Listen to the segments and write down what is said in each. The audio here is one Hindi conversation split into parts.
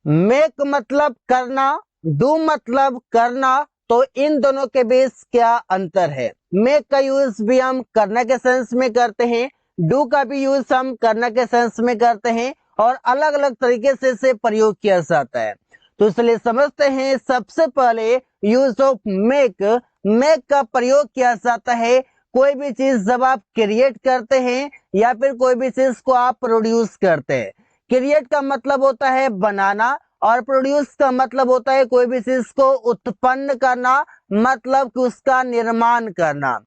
मेक मतलब करना, डू मतलब करना, तो इन दोनों के बीच क्या अंतर है? मेक का यूज भी हम करना के सेंस में करते हैं, डू का भी यूज हम करना के सेंस में करते हैं, और अलग अलग तरीके से इसे प्रयोग किया जाता है। तो इसलिए समझते हैं सबसे पहले यूज ऑफ मेक। मेक का प्रयोग किया जाता है कोई भी चीज जब आप क्रिएट करते हैं या फिर कोई भी चीज को आप प्रोड्यूस करते हैं। क्रिएट का मतलब होता है बनाना, और प्रोड्यूस का मतलब होता है कोई भी चीज को उत्पन्न करना, मतलब कि उसका निर्माण करना।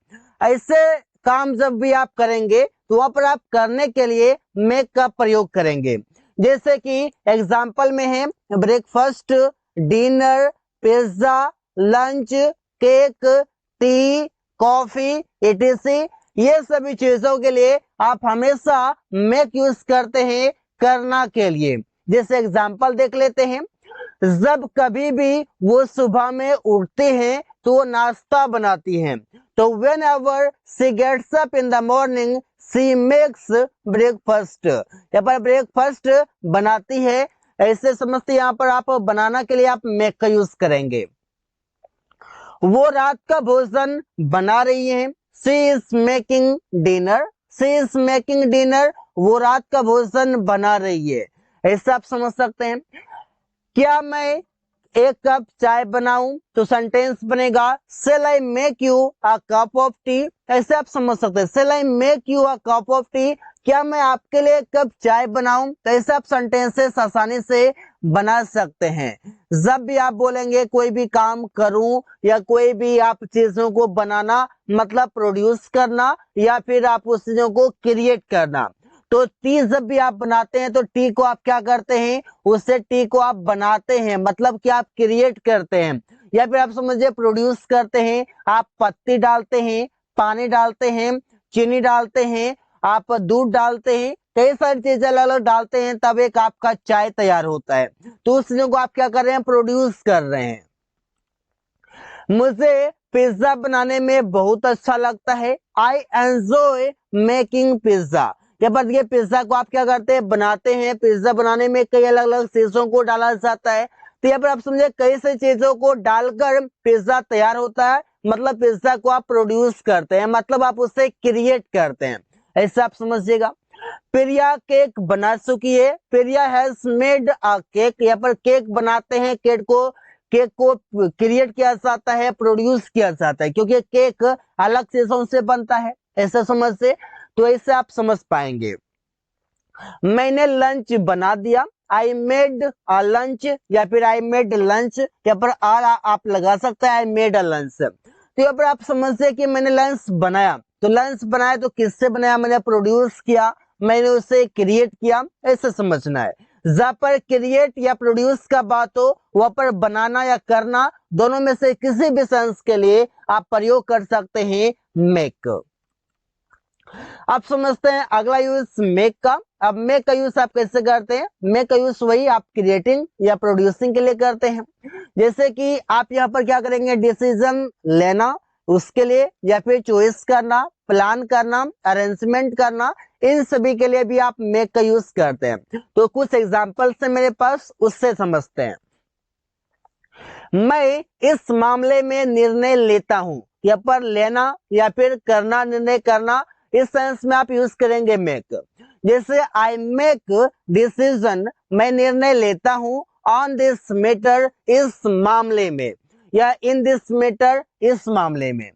ऐसे काम जब भी आप करेंगे तो वहां पर आप करने के लिए मेक का प्रयोग करेंगे। जैसे कि एग्जाम्पल में है breakfast, dinner, pizza, lunch, cake, T, coffee, etc। ये सभी चीजों के लिए आप हमेशा मेक यूज करते हैं करना के लिए। जैसे एग्जाम्पल देख लेते हैं, जब कभी भी वो सुबह में उठते हैं तो वो नाश्ता बनाती हैं। तो whenever she gets up in the morning she makes breakfast. यहाँ पर ब्रेकफास्ट बनाती है, ऐसे समझते यहाँ पर आप बनाना के लिए आप मेक का यूज करेंगे। वो रात का भोजन बना रही है, she is making dinner. She is making dinner, वो रात का भोजन बना रही है। ऐसा आप समझ सकते हैं। क्या मैं एक कप चाय बनाऊं? तो सेंटेंस बनेगा shall I make you a cup of tea. ऐसे आप समझ सकते हैं, shall I make you a cup of tea, क्या मैं आपके लिए एक कप चाय बनाऊं? तो ऐसे आप सेंटेंसेस आसानी से बना सकते हैं। जब भी आप बोलेंगे कोई भी काम करूं या कोई भी आप चीजों को बनाना, मतलब प्रोड्यूस करना या फिर आप उस चीजों को क्रिएट करना। तो टी जब भी आप बनाते हैं तो टी को आप क्या करते हैं, उससे टी को आप बनाते हैं, मतलब कि आप क्रिएट करते हैं। या फिर आप समझिए प्रोड्यूस करते हैं, आप पत्ती डालते हैं, पानी डालते हैं, चीनी डालते हैं, आप दूध डालते हैं, कई सारी चीजें अलग अलग डालते हैं, तब एक आपका चाय तैयार होता है। तो उस चीजों को आप क्या कर रहे हैं, प्रोड्यूस कर रहे हैं। मुझे पिज्जा बनाने में बहुत अच्छा लगता है, आई एंजॉय मेकिंग पिज्जा। यहाँ पर देखिए पिज्जा को आप क्या करते हैं, बनाते हैं। पिज्जा बनाने में कई अलग अलग चीजों को डाला जाता है। तो यहाँ पर आप समझे कई सारी चीजों को डालकर पिज्जा तैयार होता है, मतलब पिज्जा को आप प्रोड्यूस करते हैं, मतलब आप उसे क्रिएट करते हैं। ऐसा आप समझिएगा। प्रिया केक बना चुकी है, प्रिया हैज मेड अ केक। यहाँ पर केक बनाते हैं, केक को क्रिएट किया जाता है, प्रोड्यूस किया जाता है, क्योंकि केक अलग चीजों से बनता है, ऐसा समझ से। तो ऐसे आप समझ पाएंगे। मैंने लंच बना दिया, आई मेड अ लंच, या फिर आई मेड लंच। यहाँ पर आर आप लगा सकते हैं, आई मेड अ लंच। तो यहाँ पर आप समझते कि मैंने लंच बनाया। तो लंच बनाया तो किससे बनाया, मैंने प्रोड्यूस किया, मैंने उसे क्रिएट किया, ऐसे समझना है। जहां पर क्रिएट या प्रोड्यूस का बात हो वहां पर बनाना या करना, दोनों में से किसी भी सेंस के लिए आप प्रयोग कर सकते हैं मेक। आप समझते हैं अगला यूज मेक का। अब मेक का यूज आप कैसे करते हैं, मेक का यूज वही आप क्रिएटिंग या प्रोड्यूसिंग के लिए करते हैं। जैसे कि आप यहाँ पर क्या करेंगे, डिसीजन लेना उसके लिए, या फिर चॉइस करना, प्लान करना, अरेंजमेंट करना, इन सभी के लिए भी आप मेक का यूज करते हैं। तो कुछ एग्जाम्पल्स है मेरे पास, उससे समझते हैं। मैं इस मामले में निर्णय लेता हूं। यहाँ पर लेना या फिर करना, निर्णय करना, इस सेंस में आप यूज करेंगे मेक। जैसे आई मेक डिसीजन, मैं निर्णय लेता हूं, ऑन दिस मैटर, इस मामले में, या इन दिस मैटर, इस मामले में।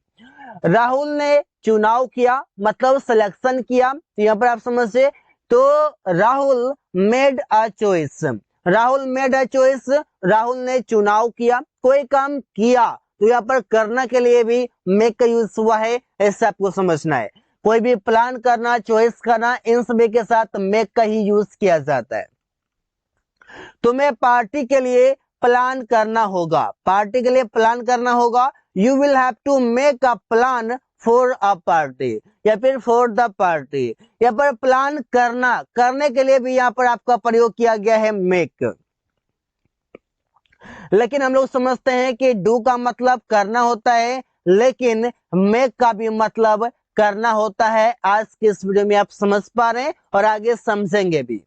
राहुल ने चुनाव किया, मतलब सिलेक्शन किया। तो यहाँ पर आप समझिए, तो Rahul made a choice, Rahul made a choice, Rahul ने चुनाव किया, कोई काम किया। तो यहाँ पर करना के लिए भी मेक का यूज हुआ है, ऐसा आपको समझना है। कोई भी प्लान करना, चॉइस करना, इन सभी के साथ मेक का ही यूज किया जाता है। तुम्हें पार्टी के लिए प्लान करना होगा, पार्टी के लिए प्लान करना होगा। You will have to make a plan for a party, या फिर फॉर द पार्टी। यहाँ पर प्लान करना, करने के लिए भी यहाँ पर आपका प्रयोग किया गया है मेक। लेकिन हम लोग समझते हैं कि डू का मतलब करना होता है, लेकिन मेक का भी मतलब करना होता है। आज की इस वीडियो में आप समझ पा रहे हैं और आगे समझेंगे भी।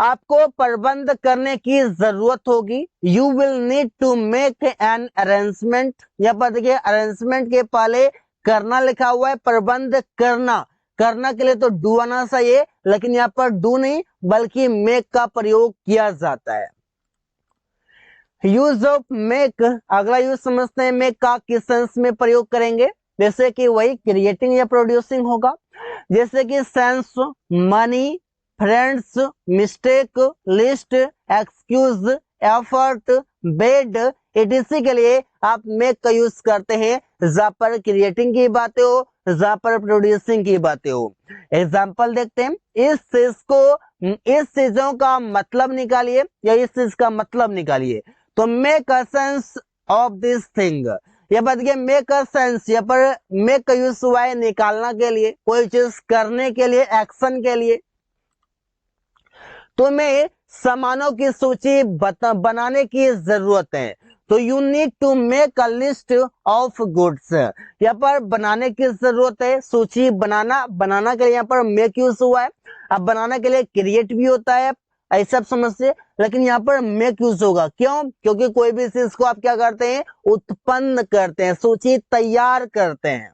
आपको प्रबंध करने की जरूरत होगी। You will need to make an arrangement. यहाँ पर देखिए अरेंजमेंट के पहले करना लिखा हुआ है, प्रबंध करना, करना के लिए तो डू आना चाहिए, लेकिन यहाँ पर डू नहीं बल्कि मेक का प्रयोग किया जाता है। यूज ऑफ मेक, अगला यूज समझते हैं मेक का किस सेंस में प्रयोग करेंगे। जैसे कि वही क्रिएटिंग या प्रोड्यूसिंग होगा, जैसे कि sense, money, friends, mistake, list, excuse, effort, bed, ETC के लिए आप मेक का यूज करते हैं जहां पर क्रिएटिंग की बातें हो, जहां पर प्रोड्यूसिंग की बातें हो। एग्जाम्पल देखते हैं, इस चीजों का मतलब निकालिए या इस चीज का मतलब निकालिए। तो make a sense of this thing, ये बात ये मेक अ सेंस, यहाँ पर मेक का यूज हुआ है निकालना के लिए, कोई चीज करने के लिए, एक्शन के लिए। तुम्हें सामानों की सूची बनाने की जरूरत है, तो you need to make a list of goods, यहाँ पर बनाने की जरूरत है, सूची बनाना, बनाना के लिए यहाँ पर मेक यूज हुआ है। अब बनाना के लिए क्रिएट भी होता है, ऐसा आप समझते, लेकिन यहाँ पर मेक यूज होगा। क्यों? क्योंकि कोई भी चीज को आप क्या करते हैं, उत्पन्न करते हैं, सूची तैयार करते हैं।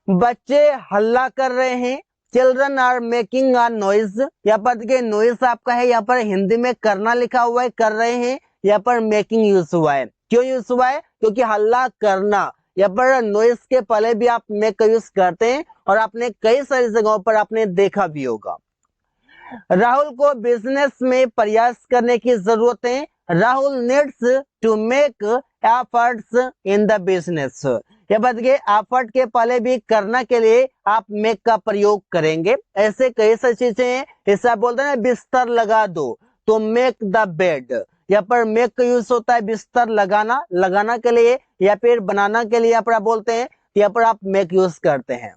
बच्चे हल्ला कर रहे हैं, children are making a noise, यहाँ पर देखिए नॉइज आपका है, यहाँ पर हिंदी में करना लिखा हुआ है, कर रहे हैं, यहाँ पर मेकिंग यूज हुआ है। क्यों यूज हुआ है? क्योंकि हल्ला करना, यहाँ पर नॉइज के पहले भी आप मेक का यूज करते हैं और आपने कई सारी जगहों पर आपने देखा भी होगा। राहुल को बिजनेस में प्रयास करने की जरूरत है, Rahul needs to make efforts in the business, ये बात ये एफर्ट के पहले भी करना के लिए आप मेक का प्रयोग करेंगे। ऐसे कई सारी चीजें हैं, जैसे आप बोलते हैं बिस्तर लगा दो, तो मेक द बेड, यहाँ पर मेक का यूज होता है बिस्तर लगाना, लगाना के लिए या फिर बनाना के लिए यहाँ पर आप बोलते हैं, यहाँ पर आप मेक यूज करते हैं।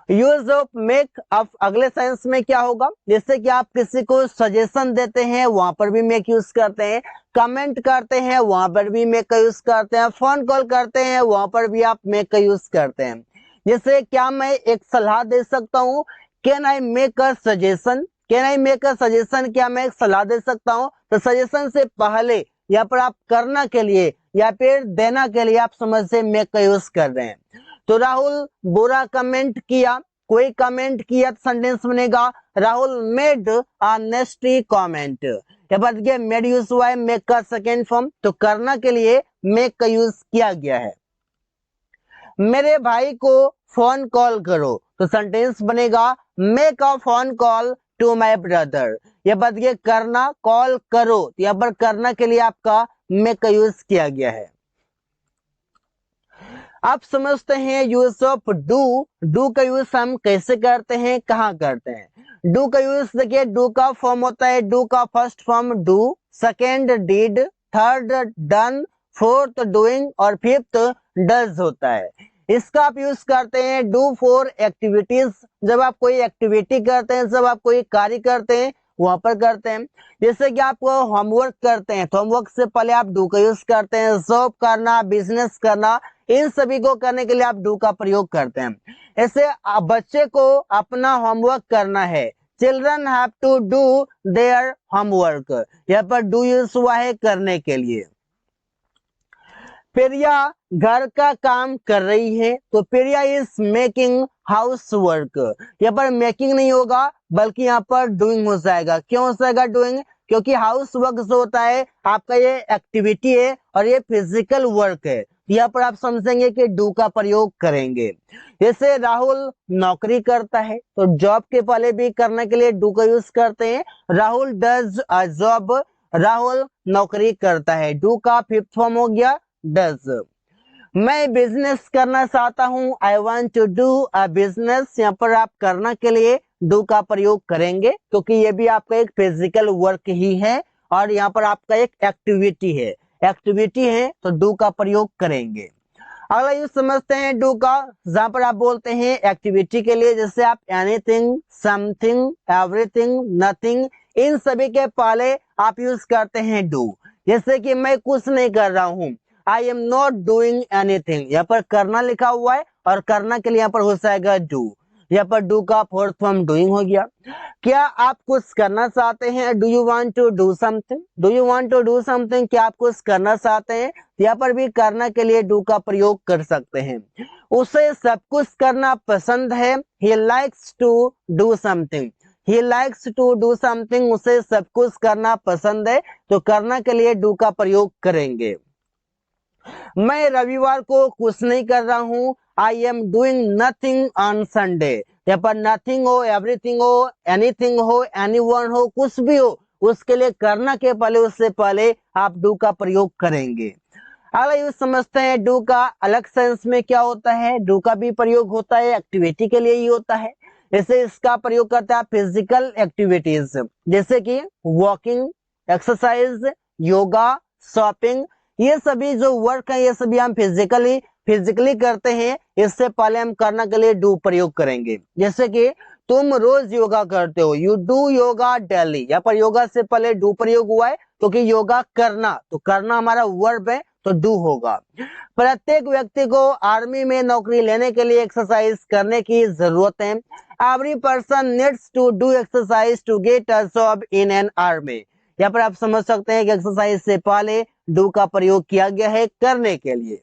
यूज ऑफ मेक, अब अगले सेंस में क्या होगा, जैसे कि आप किसी को सजेशन देते हैं वहां पर भी मेक यूज करते हैं, कमेंट करते हैं वहां पर भी मेक का यूज करते हैं, फोन कॉल करते हैं वहां पर भी आप मेक का यूज करते हैं। जैसे क्या मैं एक सलाह दे सकता हूँ, can I make a suggestion, can I make a suggestion, क्या मैं एक सलाह दे सकता हूँ। तो सजेशन से पहले यहाँ पर आप करना के लिए या फिर देना के लिए आप समझ से मेक का यूज कर रहे हैं। तो राहुल बुरा कमेंट किया, कोई कमेंट किया तो सेंटेंस बनेगा राहुल मेड अ नेस्टी कमेंट, ये बात ये मेड यूज हुआ है मेक का सेकेंड फॉर्म, तो करना के लिए मेक का यूज किया गया है। मेरे भाई को फोन कॉल करो, तो सेंटेंस बनेगा make a phone call to my brother, ये बात ये करना, कॉल करो, यहाँ पर करना के लिए आपका मेक का यूज किया गया है। आप समझते हैं यूज ऑफ डू, डू का यूज हम कैसे करते हैं, कहाँ करते हैं। डू का यूज देखिए, डू का फॉर्म होता है, डू का first form do, second did, third done, fourth doing और फिफ्थ डज होता है। इसका आप यूज करते हैं डू फॉर एक्टिविटीज, जब आप कोई एक्टिविटी करते हैं, जब आप कोई कार्य करते हैं वहां पर करते हैं। जैसे कि आप होमवर्क करते हैं तो होमवर्क से पहले आप डू का यूज करते हैं, जॉब करना, बिजनेस करना, इन सभी को करने के लिए आप डू का प्रयोग करते हैं। ऐसे बच्चे को अपना होमवर्क करना है, children have to do their homework, यहाँ पर डू यूज हुआ है करने के लिए। प्रिया घर का काम कर रही है, तो प्रिया इज मेकिंग हाउस वर्क, यहाँ पर मेकिंग नहीं होगा बल्कि यहाँ पर डूइंग हो जाएगा। क्यों हो जाएगा डूइंग? क्योंकि हाउस वर्क जो होता है आपका ये एक्टिविटी है और ये फिजिकल वर्क है, यहाँ पर आप समझेंगे कि डू का प्रयोग करेंगे। जैसे राहुल नौकरी करता है, तो जॉब के पहले भी करने के लिए डू का यूज करते हैं, Rahul does a job, Rahul नौकरी करता है, डू का फिफ्थ फॉर्म हो गया डज। मैं बिजनेस करना चाहता हूं, I want to do a business, यहाँ पर आप करना के लिए डू का प्रयोग करेंगे क्योंकि ये भी आपका एक फिजिकल वर्क ही है और यहाँ पर आपका एक एक्टिविटी है, एक्टिविटी है तो डू का प्रयोग करेंगे। अगला यूज समझते हैं डू का, जहां पर आप बोलते हैं एक्टिविटी के लिए, जैसे आप एनीथिंग, समथिंग, एवरीथिंग, नथिंग, इन सभी के पहले आप यूज करते हैं डू। जैसे कि मैं कुछ नहीं कर रहा हूं, I am not doing anything, यहाँ पर करना लिखा हुआ है और करना के लिए यहाँ पर हो जाएगा डू। यहाँ पर डू का फोर्थ फॉर्म डूइंग हो गया। क्या आप कुछ करना चाहते हैं? Do you want to do something? Do you want to do something? क्या आप कुछ करना चाहते हैं? यहाँ पर भी करना के लिए डू का प्रयोग कर सकते हैं। उसे सब कुछ करना पसंद है। He likes to do something. He likes to do something, उसे सब कुछ करना पसंद है, तो करना के लिए डू का प्रयोग करेंगे। मैं रविवार को कुछ नहीं कर रहा हूं। I am doing nothing on Sunday. यहाँ पर नथिंग हो, एवरीथिंग हो, एनीथिंग हो, एनीवन हो, कुछ भी हो, उसके लिए करना के पहले, उससे पहले आप डू का प्रयोग करेंगे। अगला यूज समझते हैं डू का अलग सेंस में क्या होता है। डू का भी प्रयोग होता है एक्टिविटी के लिए ही होता है। जैसे इसका प्रयोग करते हैं फिजिकल एक्टिविटीज, जैसे कि वॉकिंग, एक्सरसाइज, योगा, शॉपिंग। ये सभी जो वर्क है ये सभी हम फिजिकली करते हैं। इससे पहले हम करना के लिए डू प्रयोग करेंगे। जैसे कि तुम रोज योगा करते हो, यू डू योगा डेली। यहाँ पर योगा से पहले डू प्रयोग हुआ है क्योंकि तो योगा करना, तो करना हमारा वर्ब है, तो डू होगा। प्रत्येक व्यक्ति को आर्मी में नौकरी लेने के लिए एक्सरसाइज करने की जरूरत है। Every person needs to do exercise to get a job in an army. यहाँ पर आप समझ सकते हैं कि एक्सरसाइज से पहले डू का प्रयोग किया गया है करने के लिए।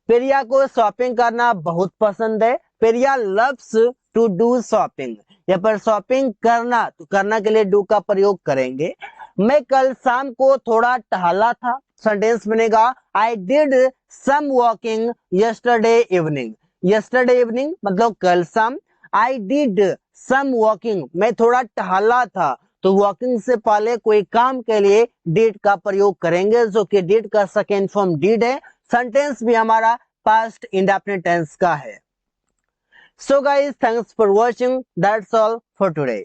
प्रिया को शॉपिंग करना बहुत पसंद है। प्रिया लव्स टू डू शॉपिंग। यहाँ पर शॉपिंग करना, तो करना के लिए डू का प्रयोग करेंगे। मैं कल शाम को थोड़ा टहला था। सेंटेंस बनेगा I did some walking yesterday evening. Yesterday evening मतलब कल शाम। आई डिड सम वॉकिंग, मैं थोड़ा टहला था, तो वॉकिंग से पहले कोई काम के लिए डिड का प्रयोग करेंगे, जो कि डिड का सेकेंड फॉर्म डिड है। सेंटेंस भी हमारा पास्ट इंडेफिनिट टेंस का है। So guys, thanks for watching. That's all for today.